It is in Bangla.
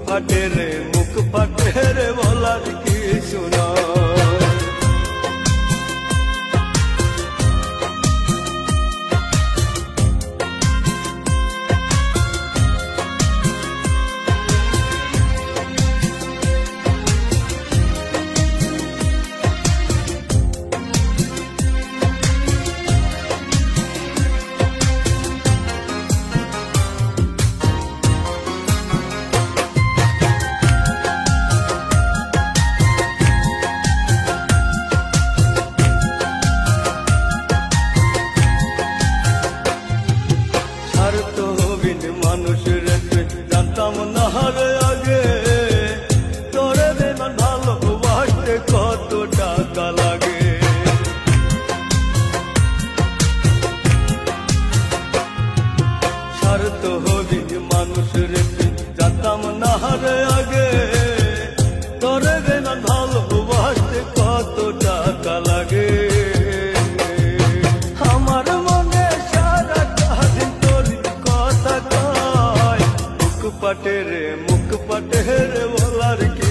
ফাটে রে মুখ ফাটে রে বলার কিছু নয়। মানুষের জানতাম না রে আগে, তোরে বেমান ভালোবাসতে কত টাকা লাগে। স্বার্থ হবি মানুষের জানতাম না রে আগে, তোরে বেমান ভালোবাসতে কত টাকা লাগে। আমার মনে সারা দিন তোর কথা কয়, মুখ পাটে রে বলার কি